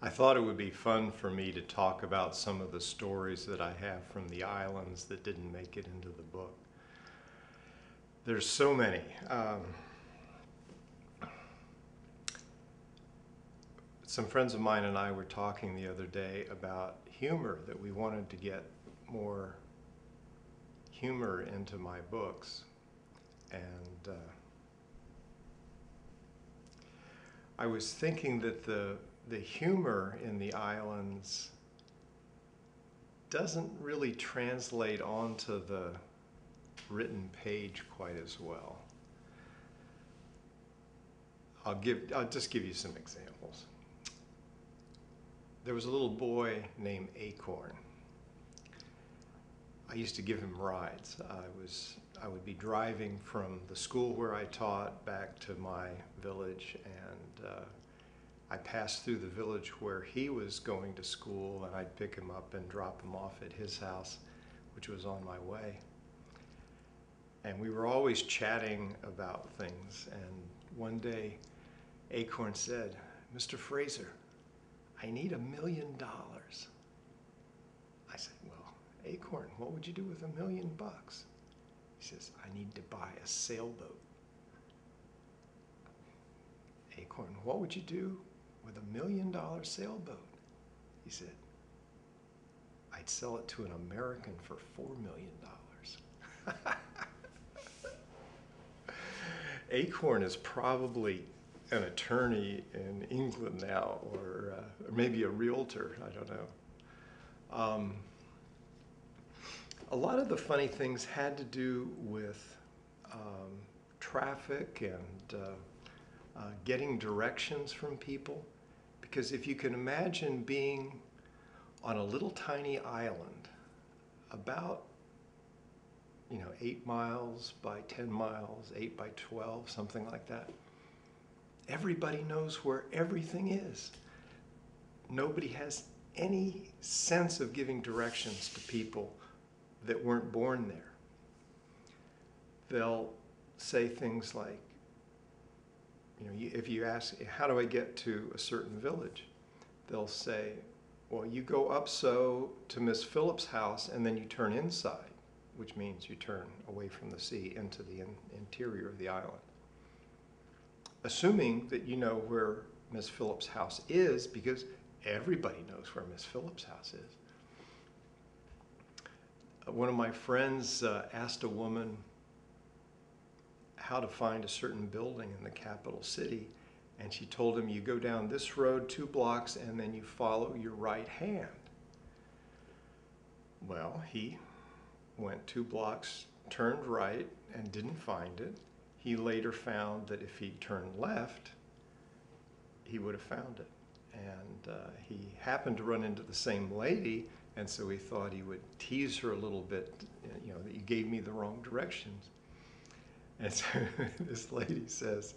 I thought it would be fun for me to talk about some of the stories that I have from the islands that didn't make it into the book. There's so many. Some friends of mine and I were talking the other day about humor, that we wanted to get more humor into my books. And I was thinking that the humor in the islands doesn't really translate onto the written page quite as well. I'll just give you some examples. There was a little boy named Acorn. I used to give him rides. I would be driving from the school where I taught back to my village, and I passed through the village where he was going to school, and I'd pick him up and drop him off at his house, which was on my way. And we were always chatting about things, and one day Acorn said, "Mr. Frazer, I need $1 million." I said, "Well, Acorn, what would you do with $1 million?" He says, "I need to buy a sailboat." Acorn, what would you do with $1 million sailboat? He said, "I'd sell it to an American for $4 million. Acorn is probably an attorney in England now, or maybe a realtor, I don't know. A lot of the funny things had to do with traffic and getting directions from people. Because if you can imagine being on a little tiny island, about 8 miles by 10 miles, 8 by 12, something like that. Everybody knows where everything is. Nobody has any sense of giving directions to people that weren't born there. They'll say things like, if you ask, "How do I get to a certain village?" They'll say, "Well, you go up so to Miss Phillips' house, and then you turn inside," which means you turn away from the sea into the interior of the island. Assuming that you know where Miss Phillips' house is, because everybody knows where Miss Phillips' house is. One of my friends asked a woman how to find a certain building in the capital city, and she told him, "You go down this road 2 blocks and then you follow your right hand." Well, he went 2 blocks, turned right, and didn't find it. He later found that if he turned left, he would have found it. And he happened to run into the same lady, and so he thought he would tease her a little bit, that "You gave me the wrong directions." And so this lady says,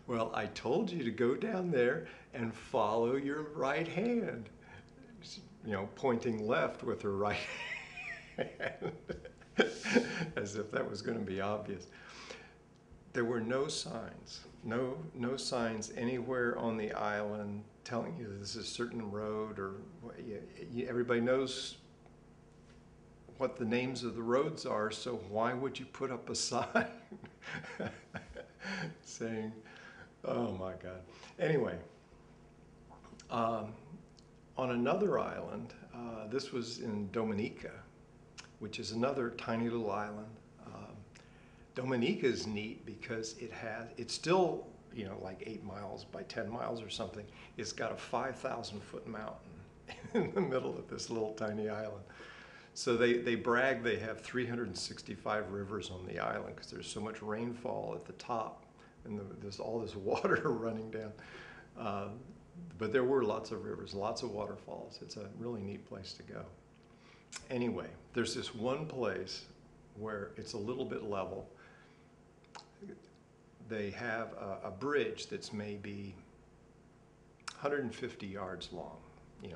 "Well, I told you to go down there and follow your right hand," pointing left with her right hand, as if that was going to be obvious. There were no signs, no signs anywhere on the island telling you this is a certain road, or everybody knows what the names of the roads are, so why would you put up a sign saying, oh my God. Anyway, on another island, this was in Dominica, which is another tiny little island. Dominica is neat because it's still, like 8 miles by 10 miles or something. It's got a 5,000-foot mountain in the middle of this little tiny island. So they brag they have 365 rivers on the island because there's so much rainfall at the top, and there's all this water running down. But there were lots of rivers, lots of waterfalls. It's a really neat place to go. Anyway, there's this one place where it's a little bit level. They have a bridge that's maybe 150 yards long,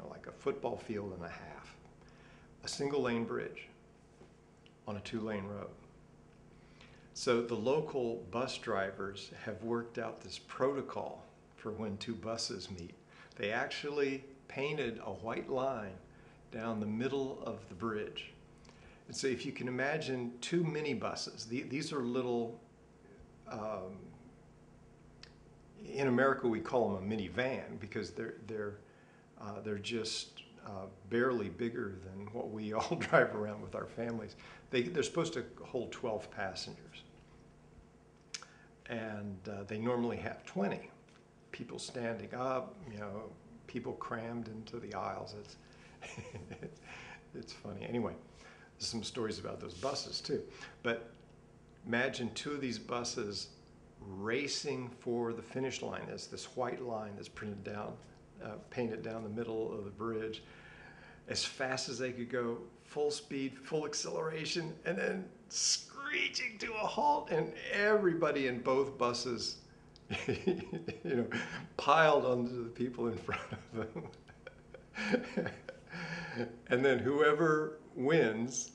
like a football field and a half. A single lane bridge on a 2-lane road. So the local bus drivers have worked out this protocol for when 2 buses meet. They actually painted a white line down the middle of the bridge. And so if you can imagine two minibuses, these are little, in America we call them a minivan because they're just barely bigger than what we all drive around with our families. They're supposed to hold 12 passengers. And they normally have 20 people standing up, people crammed into the aisles. It's funny. Anyway, there's some stories about those buses too. But imagine two of these buses racing for the finish line. There's this white line that's painted down the middle of the bridge as fast as they could go, full speed, full acceleration, and then screeching to a halt, and everybody in both buses piled onto the people in front of them. And then whoever wins,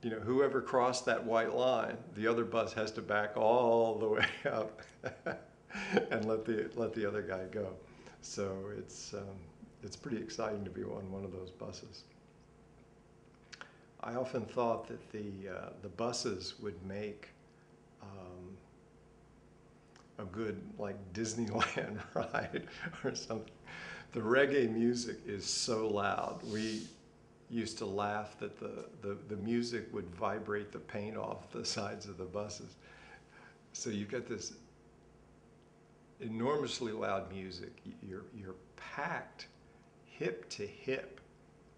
whoever crossed that white line, the other bus has to back all the way up and let the other guy go. So it's pretty exciting to be on one of those buses. I often thought that the buses would make a good Disneyland ride or something. The reggae music is so loud. We used to laugh that the music would vibrate the paint off the sides of the buses. So you get this enormously loud music. You're packed hip to hip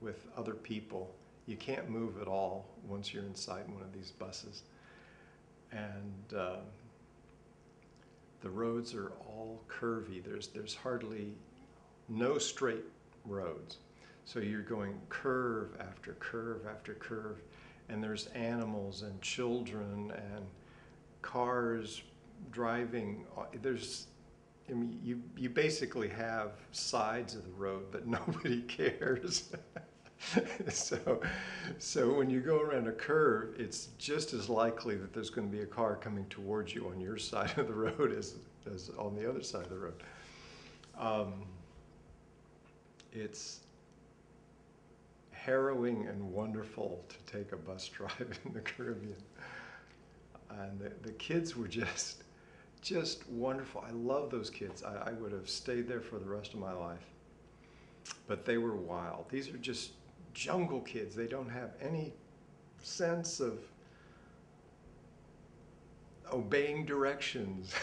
with other people. You can't move at all once you're inside one of these buses. And the roads are all curvy. There's hardly no straight roads. So you're going curve after curve after curve, and there's animals and children and cars driving. You basically have sides of the road, but nobody cares. So when you go around a curve, it's just as likely that there's going to be a car coming towards you on your side of the road as on the other side of the road. It's harrowing and wonderful to take a bus drive in the Caribbean. And the kids were just wonderful. I love those kids. I would have stayed there for the rest of my life. But they were wild. These are just jungle kids. They don't have any sense of obeying directions.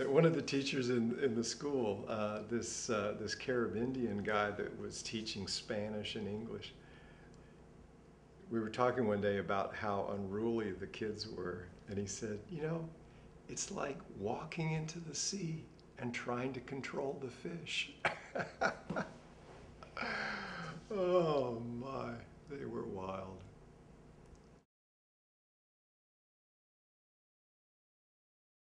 One of the teachers in the school, this Caribbean guy that was teaching Spanish and English, we were talking one day about how unruly the kids were, and he said, it's like walking into the sea and trying to control the fish.